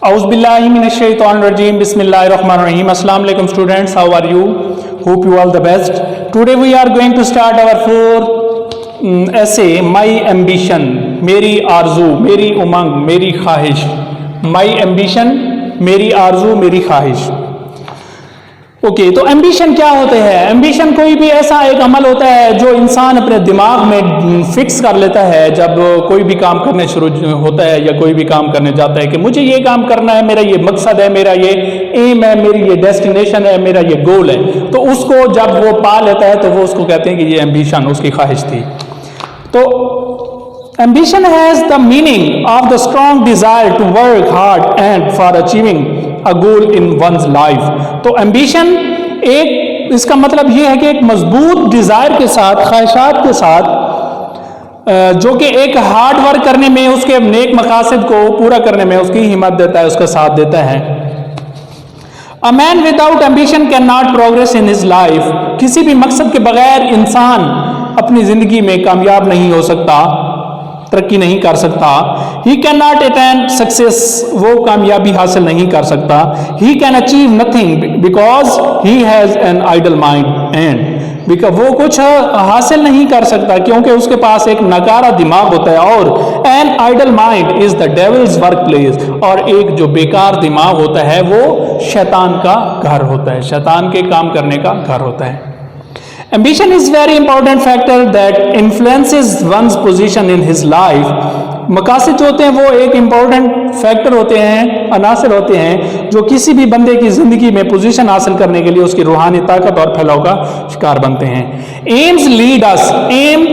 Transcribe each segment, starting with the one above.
Auzubillahiminash-shaytanir-rajeem. Bismillahir-rahmanir-rahim. Assalamu alaikum students, how are you? Hope you all the best. Today we are going to start our fourth essay, My Ambition, Meri Arzu, Meri Umang, Meri Khahish. My Ambition, Meri Arzu, Meri Khahish. Okay तो ambition क्या होते हैं? Ambition कोई भी ऐसा एक अमल होता है जो इंसान अपने दिमाग में फिक्स कर लेता है जब कोई भी काम करने शुरू होता है या कोई भी काम करने जाता है कि मुझे ये काम करना है, मेरा ये मकसद है, मेरा ये एम है, मेरी ये डेस्टिनेशन है, मेरा ये गोल है। तो उसको जब वो पा लेता है तो वो उसको कहते हैं कि ये एम्बिशन, उसकी ख्वाहिश थी। तो ambition has the meaning of the strong desire to work hard and for achieving a goal in one's life. तो एम्बिशन एक, इसका मतलब ये है कि एक मजबूत डिजायर के साथ, ख्वाहिशात के साथ, जो कि एक हार्ड वर्क करने में, उसके नेक मकासद को पूरा करने में उसकी हिम्मत देता है, उसका साथ देता है। A man without ambition can not progress in his life. किसी भी मकसद के बगैर इंसान अपनी जिंदगी में कामयाब नहीं हो सकता, तरक्की नहीं कर सकता। He can not attain success, वो कामयाबी हासिल नहीं कर सकता। He can achieve nothing because he has an idle mind and because वो कुछ हासिल नहीं कर सकता क्योंकि उसके पास एक नकारा दिमाग होता है। और an idle mind is the devil's work place, और एक जो बेकार दिमाग होता है वो शैतान का घर होता है, शैतान के काम करने का घर होता है। Ambition is very important factor that influences one's position in his life. मकासद जो होते हैं वो एक इम्पोर्टेंट फैक्टर होते हैं, अनासर होते हैं जो किसी भी बंदे की जिंदगी में पोजीशन हासिल करने के लिए उसकी रूहानी ताकत और फैलाव का शिकार बनते हैं। एम्स लीड अस, एम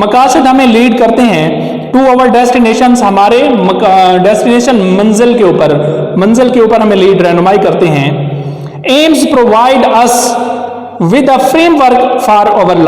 मकासद हमें लीड करते हैं टू अवर डेस्टिनेशंस, हमारे डेस्टिनेशन मंजिल के ऊपर हमें लीड रहनुमाई करते हैं। Aims provide us with a framework for our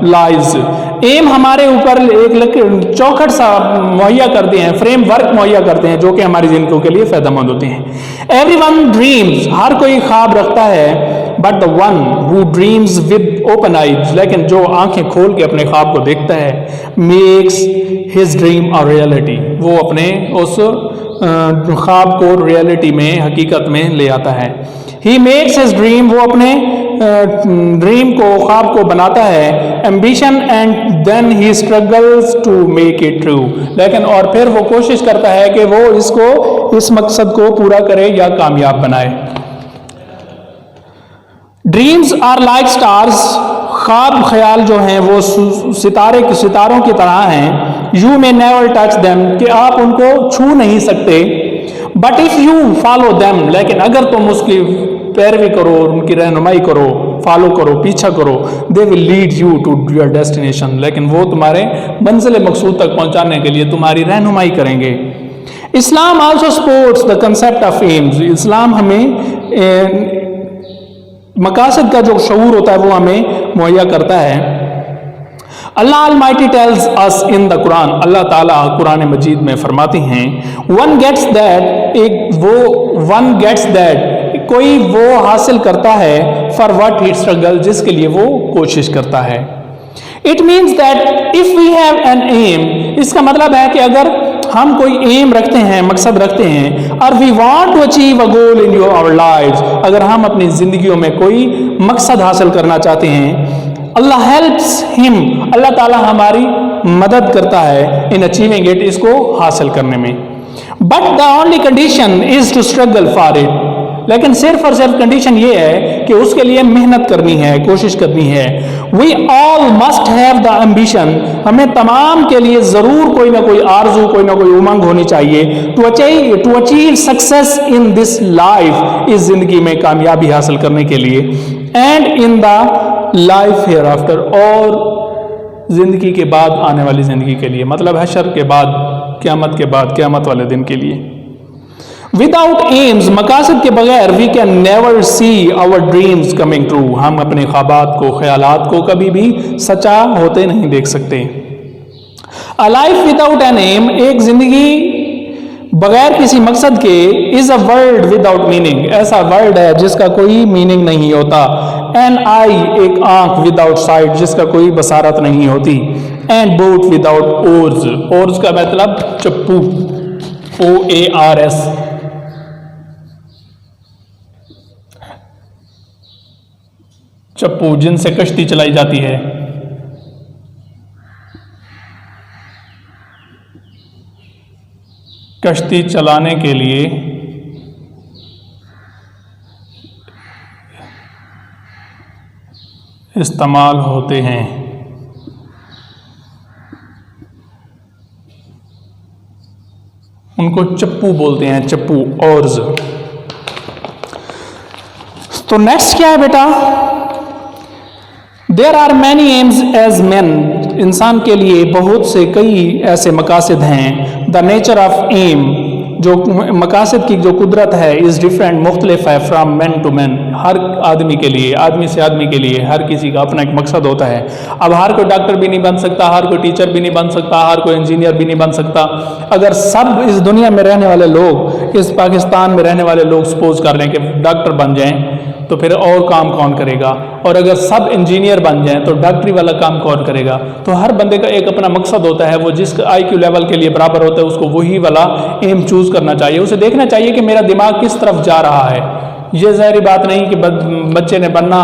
lives. Aim हमारे ऊपर एक चौखट सा मुहैया करते हैं, फ्रेमवर्क मुहैया करते हैं जो कि हमारी जिंदगी के लिए फायदेमंद होते हैं। एवरीवन ड्रीम्स, हर कोई ख्वाब रखता है, but the one who dreams with open eyes, लेकिन जो आंखें खोल के अपने ख्वाब को देखता है, makes his dream a reality, वो अपने उस ख्वाब को रियलिटी में, हकीकत में ले आता है। ही मेक्स हिज ड्रीम, वो अपने ड्रीम को, ख्वाब को बनाता है। Ambition and then he struggles to make it true, लेकिन और फिर वो कोशिश करता है कि वो इस मकसद को पूरा करे या कामयाब बनाए। ड्रीम्स आर लाइक स्टार्स, ख्वाब ख्याल जो हैं वो सितारों की तरह हैं। You may never touch them, कि आप उनको छू नहीं सकते। But if you follow them, लेकिन अगर तुम उसकी पैरवी करो, उनकी रहनुमाई करो, फॉलो करो, पीछा करो, they will lead you to your destination, लेकिन वो तुम्हारे मंजिल मकसूद तक पहुंचाने के लिए तुम्हारी रहनुमाई करेंगे। Islam also supports the concept of aims, इस्लाम हमें मकासद का जो शऊर होता है वो हमें मुहैया करता है। Allah almighty tells us in the Quran, अल्लाह ताला कुरान मजीद में फरमाते हैं, वन गेट्स दैट, कोई वो हासिल करता है, फॉर व्हाट ही स्ट्रगल, जिसके लिए वो कोशिश करता है। It means that if we have an aim, इसका मतलब है कि अगर हम कोई एम रखते हैं, मकसद रखते हैं, और we want to achieve a goal in our lives, अगर हम अपनी जिंदगियों में कोई मकसद हासिल करना चाहते हैं, अल्लाह हेल्प्स हिम, अल्लाह ताला हमारी मदद करता है इन अचीविंग इट, इसको हासिल करने में। But the only condition is to struggle for it, लेकिन सिर्फ और सिर्फ कंडीशन ये है कि उसके लिए मेहनत करनी है, कोशिश करनी है। We all must have the ambition, हमें तमाम के लिए जरूर कोई ना कोई आरजू, कोई ना कोई उमंग होनी चाहिए। To achieve success in this life, इस जिंदगी में कामयाबी हासिल करने के लिए, and in the life hereafter, और जिंदगी के बाद आने वाली जिंदगी के लिए, मतलब हशर के बाद, क़यामत वाले दिन के लिए। विदाउट एम्स, मकासद के बगैर, we can never see our dreams coming true, हम अपने ख्वाबात को, ख्यालात को कभी भी सच्चा होते नहीं देख सकते। A life without an aim, एक जिंदगी बगैर किसी मकसद के, is a world without meaning, ऐसा वर्ल्ड है जिसका कोई मीनिंग नहीं होता। एन आई, एक आंख, विदाउट साइट, जिसका कोई बसारत नहीं होती। And boat without ores, ores का मतलब चप्पू, OARS, चप्पू जिनसे कश्ती चलाई जाती है। कश्ती चलाने के लिए इस्तेमाल होते हैं। उनको चप्पू बोलते हैं, चप्पू ऑर्स। तो नेक्स्ट क्या है बेटा? There are many aims as man, इंसान के लिए बहुत से कई ऐसे मकासद हैं। द नेचर ऑफ एम, जो मकासद की जो कुदरत है, इज़ डिफरेंट, मुख्तलिफ है, फ्राम मैन टू मैन, हर आदमी के लिए, आदमी से आदमी के लिए, हर किसी का अपना एक मकसद होता है। अब हर कोई डॉक्टर भी नहीं बन सकता, हर कोई टीचर भी नहीं बन सकता, हर कोई इंजीनियर भी नहीं बन सकता। अगर सब इस दुनिया में रहने वाले लोग, इस पाकिस्तान में रहने वाले लोग सपोज कर लें कि डॉक्टर बन जाएं, तो फिर और काम कौन करेगा? और अगर सब इंजीनियर बन जाएं तो डॉक्टरी वाला काम कौन करेगा? तो हर बंदे का एक अपना मकसद होता है, वो जिस IQ लेवल के लिए बराबर होता है उसको वही वाला एम चूज करना चाहिए। उसे देखना चाहिए कि मेरा दिमाग किस तरफ जा रहा है। ये ज़ाहिर बात नहीं कि बच्चे ने बनना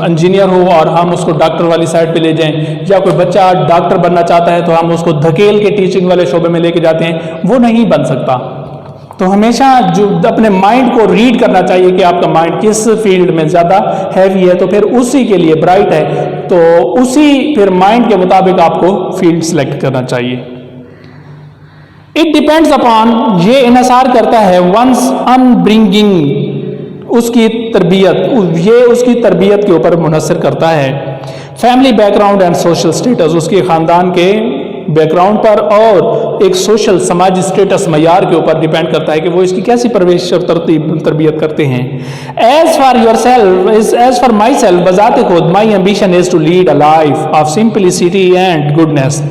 इंजीनियर हो और हम उसको डॉक्टर वाली साइड पे ले जाएं, या कोई बच्चा डॉक्टर बनना चाहता है तो हम उसको धकेल के टीचिंग वाले शोबे में लेके जाते हैं, वो नहीं बन सकता। तो हमेशा जो अपने माइंड को रीड करना चाहिए कि आपका माइंड किस फील्ड में ज़्यादा हैवी है, तो फिर उसी के लिए ब्राइट है, तो उसी फिर माइंड के मुताबिक आपको फील्ड सिलेक्ट करना चाहिए। इट डिपेंड्स अपॉन, ये इन्हिसार करता है वंस अनब्रिंगिंग, उसकी तरबियत, ये उसकी तरबियत के ऊपर मुनसर करता है। Family background and social status, उसके ख़ानदान के बैकग्राउंड पर और एक सोशल समाजी स्टेटस मयार के ऊपर डिपेंड करता है कि वो इसकी कैसी परवरिश और तरबियत करते हैं। As for yourself, as for myself, बजाते खुद, my ambition is to lead a life of simplicity and goodness,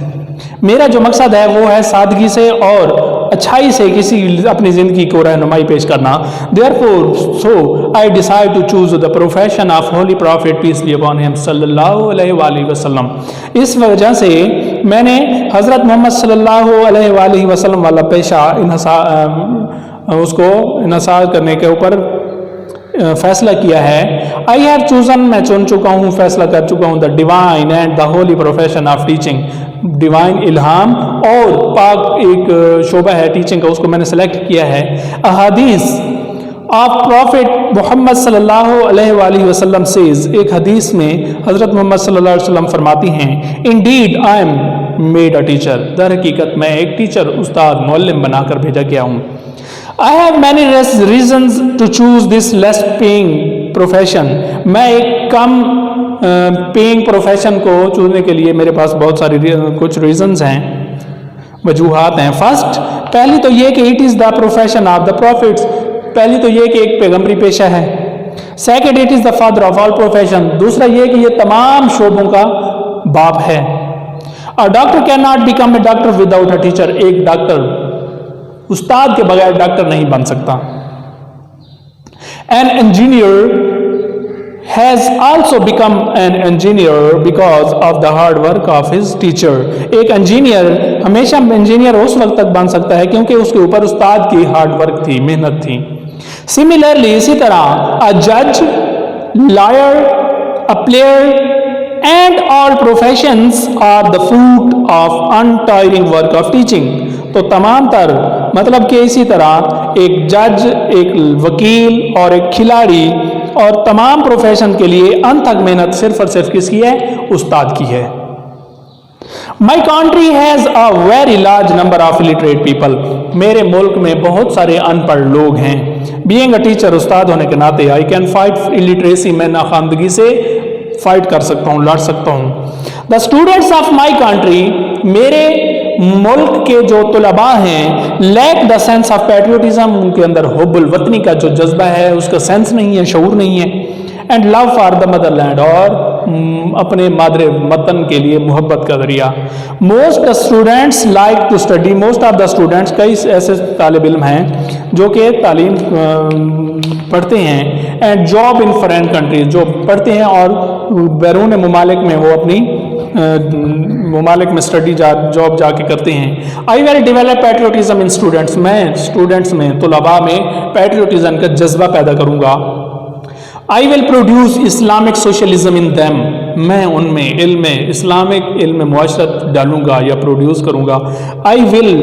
मेरा जो मकसद है वो है सादगी से और अच्छाई से किसी अपनी ज़िंदगी को रहनुमाई पेश करना। Therefore so I decide to choose the profession of holy prophet peace be upon him सल्लल्लाहु अलैहि वसल्लम, इस वजह से मैंने हज़रत मोहम्मद सल्लल्लाहु अलैहि वसल्लम वाला पेशा उसको इन्हसार करने के ऊपर फैसला किया है। आई हैव चूजन, मैं चुन चुका हूँ, फैसला कर चुका हूँ, the divine and the holy profession of teaching, divine इल्हाम और पाक एक शोबा है टीचिंग का, उसको मैंने सेलेक्ट किया है। अहादीस ऑफ प्रॉफिट मोहम्मद सल्लल्लाहु अलैहि वसल्लम सेज, एक हदीस में हज़रत मोहम्मद सल्लल्लाहु अलैहि वसल्लम फरमाती हैं, indeed I am made a teacher, दर हकीकत मैं एक टीचर, उस्ताद, मुअल्लिम बनाकर भेजा गया हूँ। I have many reasons to choose this less paying profession, मैं एक कम पेइंग प्रोफेशन को चुनने के लिए मेरे पास बहुत सारी कुछ रीजंस हैं, वजूहात हैं। फर्स्ट, पहली तो ये कि it is the profession of the profits, पहली तो ये कि एक पैगम्बरी पेशा है। Second, it is the father of all profession, दूसरा ये कि ये तमाम शोबों का बाप है। A doctor can not become a doctor without a teacher, एक डॉक्टर उस्ताद के बगैर डॉक्टर नहीं बन सकता। An engineer has also become an engineer because of the hard work of his teacher, एक इंजीनियर हमेशा इंजीनियर उस वक्त तक बन सकता है क्योंकि उसके ऊपर उस्ताद की हार्ड वर्क थी, मेहनत थी। सिमिलरली, इसी तरह अ जज, lawyer, a player and all professions are the fruit of untiring work of teaching, तो तमाम तर मतलब कि इसी तरह एक जज, एक वकील और एक खिलाड़ी और तमाम प्रोफेशन के लिए अनथक मेहनत सिर्फ और सिर्फ किसकी है? उस्ताद की है। My country has a very large number of illiterate people, मेरे मुल्क में बहुत सारे अनपढ़ लोग हैं। बीइंग अ टीचर, उस्ताद होने के नाते आई कैन फाइट इलिटरेसी, मैं नाखानदगी से फाइट कर सकता हूँ, लड़ सकता हूँ। The students of my country, मेरे मुल्क के जो तुलबा हैं, lack the sense of patriotism, उनके अंदर हुब्बुल वतनी का जो जज्बा है उसका सेंस नहीं है, शऊर नहीं है। And love for the motherland, और अपने मादरे वतन के लिए मोहब्बत का जरिया। Most students like to study, most of the students, कई ऐसे तालिब इल्म हैं जो कि तालीम पढ़ते हैं। And job in foreign countries, जो पढ़ते हैं और बैरून ममालिक में वो अपनी ममालिक में स्टडी जॉब जाके करते हैं। I will develop patriotism in students, मैं स्टूडेंट्स में, तुलबा में पैट्रियोटिज्म का जज्बा पैदा करूंगा। I will produce Islamic socialism in them. میں ان میں علم اسلامک علم معاشرت ڈالوں گا یا پروڈیوس کروں گا. I will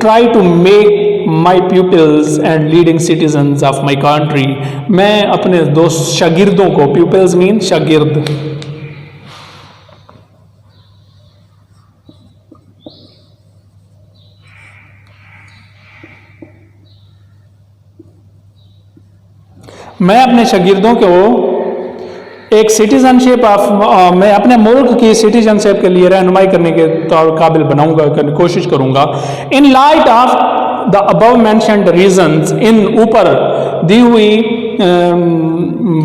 try to make my pupils and leading citizens of my country. میں اپنے دوست شاگردوں کو, pupils mean شاگرد, میں اپنے شاگردوں کو ایک سٹیزن شپ میں اپنے ملک کی سٹیزن شپ کے لیے رہنمائی کرنے کے قابل بناؤں گا, کوشش کروں گا. In light of the above mentioned reasons, ان اوپر دی ہوئی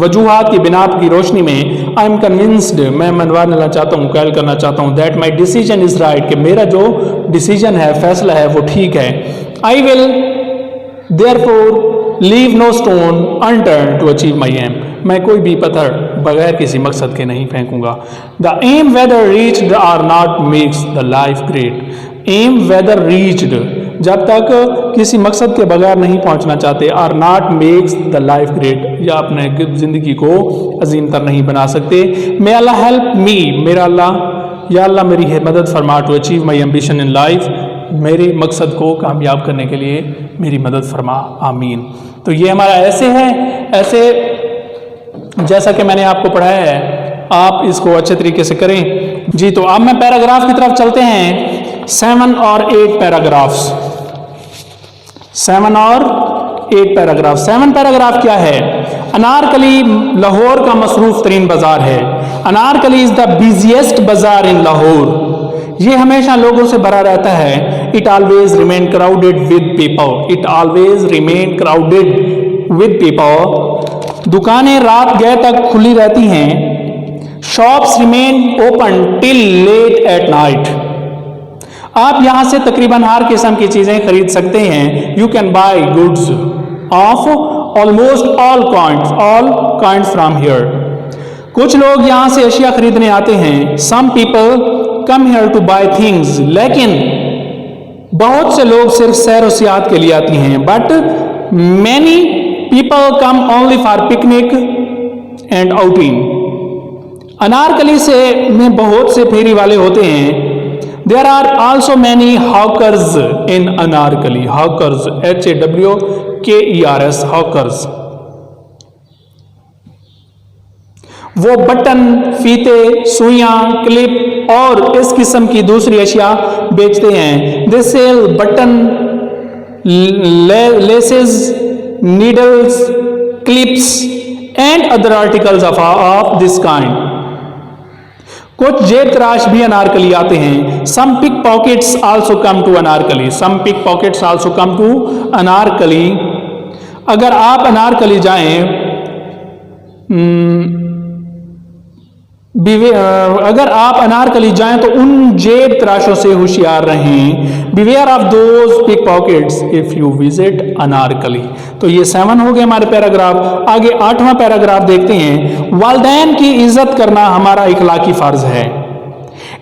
وجوہات کی بنا کی روشنی میں, آئی ایم کنونسڈ, میں منوا لینا چاہتا ہوں, قائل کرنا چاہتا ہوں, that my decision is right, کہ میرا جو ڈیسیجن ہے, فیصلہ ہے, وہ ٹھیک ہے. آئی ول therefore leave no stone unturned to achieve my aim. میں کوئی بھی پتھر بغیر کسی مقصد کے نہیں پھینکوں گا. The aim whether reached or not makes the life great. aim whether reached, جب تک کسی مقصد کے بغیر نہیں پہنچنا چاہتے, or not makes the life great, یا اپنے زندگی کو عظیم تر نہیں بنا سکتے. May Allah help me, میرا اللہ, یا اللہ میری مدد فرما, to achieve my ambition in life, میرے مقصد کو کامیاب کرنے کے لیے میری مدد فرما, آمین. تو یہ ہمارا ایسے ہے, ایسے جیسا کہ میں نے آپ کو پڑھایا ہے, آپ اس کو اچھے طریقے سے کریں. جی تو اب میں پیراگراف کی طرف چلتے ہیں. 7 اور 8 پیراگرافس, 7 اور 8 پیراگراف. 7 پیراگراف کیا ہے؟ انارکلی لاہور کا مصروف ترین بازار ہے. انارکلی از دا بزیسٹ بازار ان لاہور. یہ ہمیشہ لوگوں سے بھرا رہتا ہے. It always remain crowded with people. It always remain crowded with people. دکانیں رات گئے تک کھلی رہتی ہیں. Shops remain open till late at night. آپ یہاں سے تقریباً ہر قسم کی چیزیں خرید سکتے ہیں. You can buy goods of almost all kinds from here. کچھ لوگ یہاں سے اشیاء خریدنے آتے ہیں. Some people come here to buy things. لیکن بہت سے لوگ صرف سیر و سیاحت کے لیے آتی ہیں. But many people come only for picnic and outing. Anarkali سے میں بہت سے پھیری والے ہوتے ہیں. There are also many hawkers in Anarkali. Hawkers, HAWKERS, hawkers. وہ بٹن, فیتے, سوئیاں, کلپ اور اس قسم کی دوسری اشیاء بیچتے ہیں. They sell button, laces, needles, clips and other articles of this kind. کچھ جیب تراش بھی انارکلی آتے ہیں. Some pickpockets also come to Anarkali. Some pickpockets also come to Anarkali. اگر آپ انارکلی جائیں, اگر آپ انارکلی جائیں تو ان جیب تراشوں سے ہوشیار رہیں. Beware of those pickpockets if you visit Anarkali. تو یہ 7 ہو گئے ہمارے پیراگراف. آگے 8واں پیراگراف دیکھتے ہیں. والدین کی عزت کرنا ہمارا اخلاقی فرض ہے.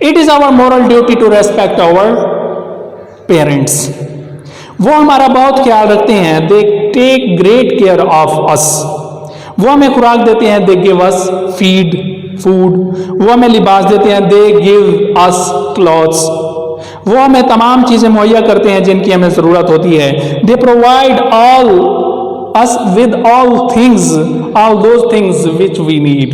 It is our moral duty to respect our parents. وہ ہمارا بہت خیال رکھتے ہیں. They take great care of us. وہ ہمیں خوراک دیتے ہیں. They give us food. وہ ہمیں لباس دیتے ہیں. They give us clothes. وہ ہمیں تمام چیزیں مہیا کرتے ہیں جن کی ہمیں ضرورت ہوتی ہے. They provide us with all those things which we need.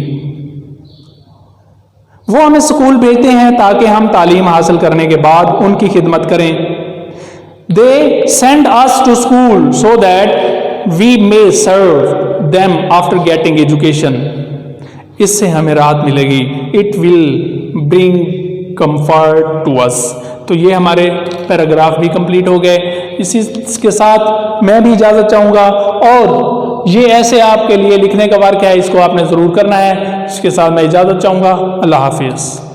وہ ہمیں اسکول بھیجتے ہیں تاکہ ہم تعلیم حاصل کرنے کے بعد ان کی خدمت کریں. They send us to school so that we may serve them after getting education. اس سے ہمیں راحت ملے گی. It will bring comfort to us. تو یہ ہمارے پیراگراف بھی کمپلیٹ ہو گئے. اسی کے ساتھ میں بھی اجازت چاہوں گا, اور یہ ایسے آپ کے لیے لکھنے کا واقعہ ہے, اس کو آپ نے ضرور کرنا ہے. اس کے ساتھ میں اجازت چاہوں گا. اللہ حافظ.